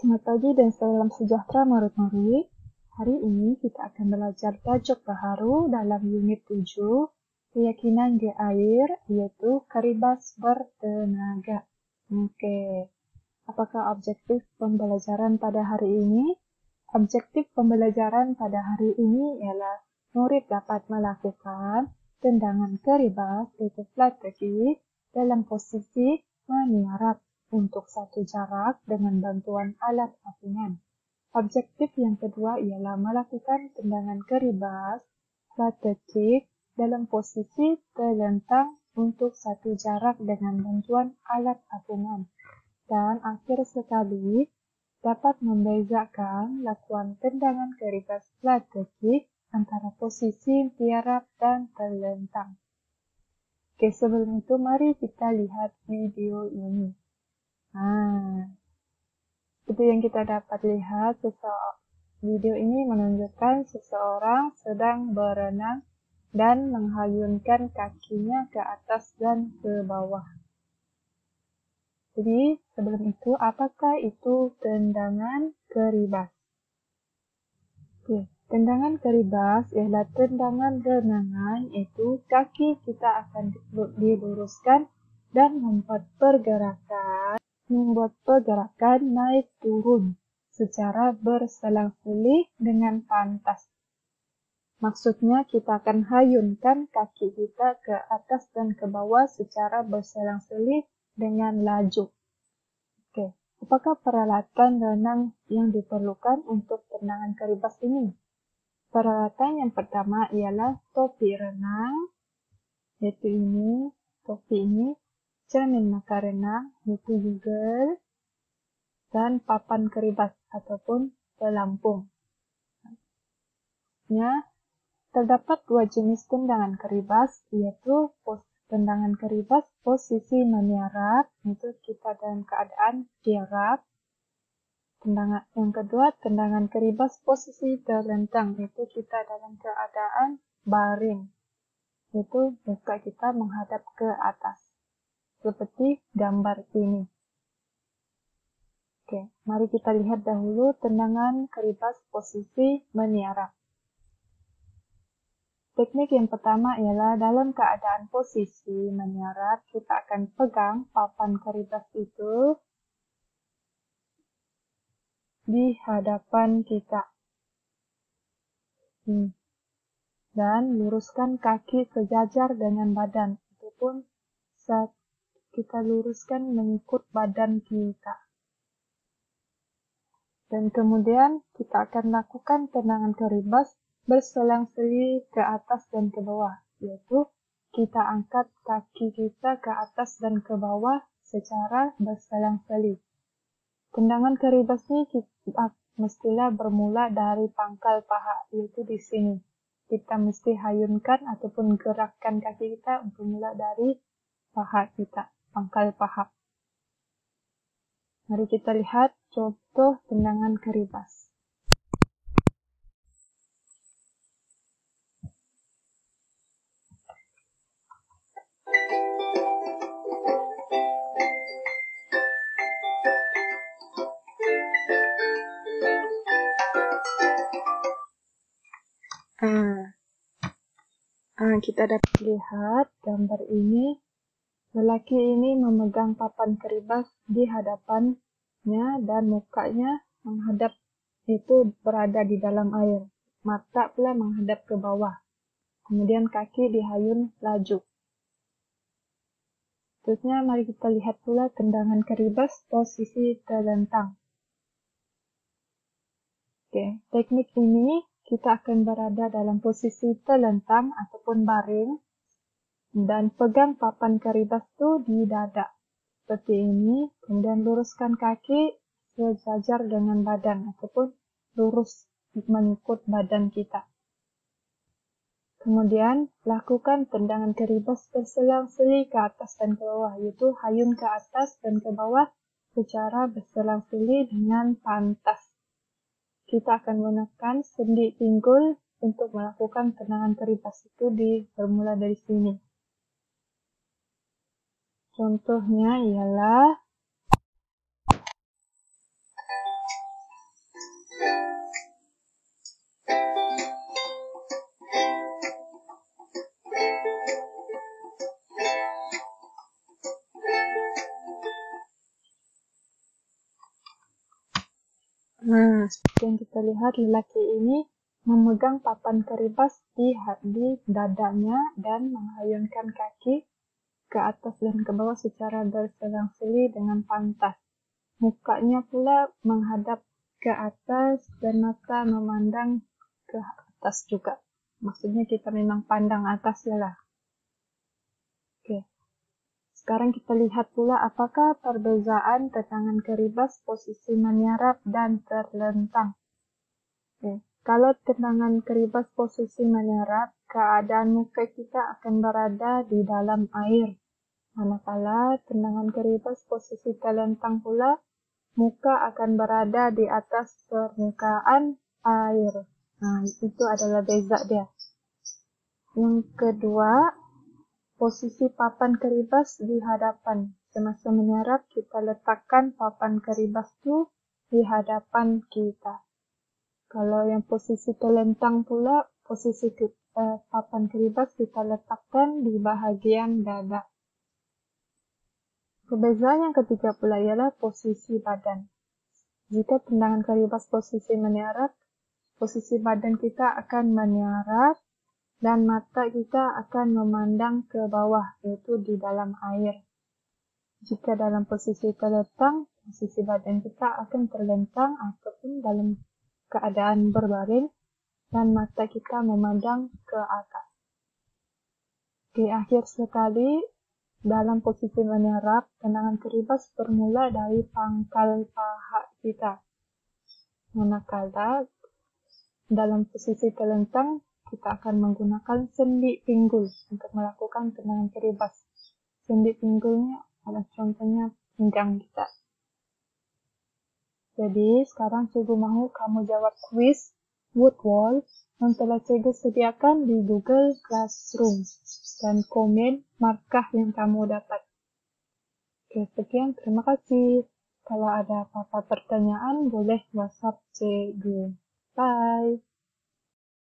Selamat pagi dan salam sejahtera murid-murid. Hari ini kita akan belajar tajuk baharu dalam unit 7, keyakinan di air, yaitu keribas bertenaga. Oke, apakah objektif pembelajaran pada hari ini? Objektif pembelajaran pada hari ini ialah murid dapat melakukan tendangan keribas yaitu flat kick dalam posisi menyiarap untuk satu jarak dengan bantuan alat apingan. Objektif yang kedua ialah melakukan tendangan keribas flat kick dalam posisi terlentang untuk satu jarak dengan bantuan alat apingan. Dan akhir sekali, dapat membezakan lakuan tendangan keribas flat kick antara posisi tiarap dan terlentang. Oke, sebelum itu mari kita lihat video ini. Seperti yang kita dapat lihat, video ini menunjukkan seseorang sedang berenang dan menghayunkan kakinya ke atas dan ke bawah. Jadi, sebelum itu, apakah itu tendangan keribas? Oke, tendangan keribas ialah tendangan renangan, itu kaki kita akan diluruskan dan membuat pergerakan naik turun secara berselang-seling dengan pantas. Maksudnya kita akan hayunkan kaki kita ke atas dan ke bawah secara berselang-seling dengan laju. Oke, apakah peralatan renang yang diperlukan untuk tendangan keribas ini? Peralatan yang pertama ialah topi renang, yaitu ini, topi ini, cermin mata renang, yaitu Google, dan papan keribas ataupun pelampung. Terdapat dua jenis tendangan keribas, yaitu tendangan keribas posisi menyiarap, itu kita dalam keadaan tiarap. Yang kedua, tendangan keribas posisi terlentang, itu kita dalam keadaan baring, itu muka kita menghadap ke atas, seperti gambar ini. Oke, mari kita lihat dahulu tendangan keribas posisi menyiarap. Teknik yang pertama ialah dalam keadaan posisi menyiarap, kita akan pegang papan keribas itu di hadapan kita. Dan luruskan kaki sejajar dengan badan, ataupun kita luruskan mengikut badan kita. Dan kemudian kita akan lakukan tendangan keribas berselang-seling ke atas dan ke bawah, yaitu kita angkat kaki kita ke atas dan ke bawah secara berselang-seling. Tendangan keribas ini mestilah bermula dari pangkal paha, yaitu di sini. Kita mesti hayunkan ataupun gerakkan kaki kita bermula dari paha kita, pangkal paha. Mari kita lihat contoh tendangan keribas. Kita dapat lihat gambar ini. Lelaki ini memegang papan keribas di hadapannya dan mukanya menghadap, itu berada di dalam air. Mata pula menghadap ke bawah. Kemudian kaki dihayun laju. Terusnya mari kita lihat pula tendangan keribas posisi terlentang. Oke, teknik ini kita akan berada dalam posisi terlentang ataupun baring dan pegang papan keribas itu di dada seperti ini, kemudian luruskan kaki sejajar dengan badan ataupun lurus mengikut badan kita. Kemudian lakukan tendangan keribas berselang-seling ke atas dan ke bawah, yaitu hayun ke atas dan ke bawah secara berselang-seling dengan pantas. Kita akan menekan sendi pinggul untuk melakukan tendangan keribas itu bermula dari sini. Contohnya ialah Nah, seperti yang kita lihat, lelaki ini memegang papan keribas di dadanya dan menghayunkan kaki ke atas dan ke bawah secara berselang-seli dengan pantas. Mukanya pula menghadap ke atas dan mata memandang ke atas juga. Maksudnya kita memang pandang atas ya lah. Oke. Sekarang kita lihat pula apakah perbezaan tendangan keribas, posisi menyerap, dan terlentang. Oke. Kalau tendangan keribas posisi menyerap, keadaan muka kita akan berada di dalam air. Manakala tendangan keribas posisi terlentang pula, muka akan berada di atas permukaan air. Nah, itu adalah beza dia. Yang kedua, posisi papan keribas di hadapan. Semasa menyerap, kita letakkan papan keribas itu di hadapan kita. Kalau yang posisi terlentang pula, posisi papan keribas kita letakkan di bahagian dada. Perbezaan yang ketiga pula ialah posisi badan. Jika tendangan keribas posisi menyerap, posisi badan kita akan menyerap dan mata kita akan memandang ke bawah, yaitu di dalam air. Jika dalam posisi terlentang, posisi badan kita akan terlentang ataupun dalam keadaan berbaring dan mata kita memandang ke atas. Di akhir sekali, dalam posisi menyerap, tendangan keribas bermula dari pangkal paha kita. Manakala dalam posisi terlentang, kita akan menggunakan sendi pinggul untuk melakukan tendangan keribas. Sendi pinggulnya adalah contohnya pinggang kita. Jadi, sekarang cikgu mahu kamu jawab kuis Woodwall yang telah cikgu sediakan di Google Classroom dan komen markah yang kamu dapat. Oke, sekian. Terima kasih. Kalau ada apa-apa pertanyaan, boleh WhatsApp cikgu. Bye.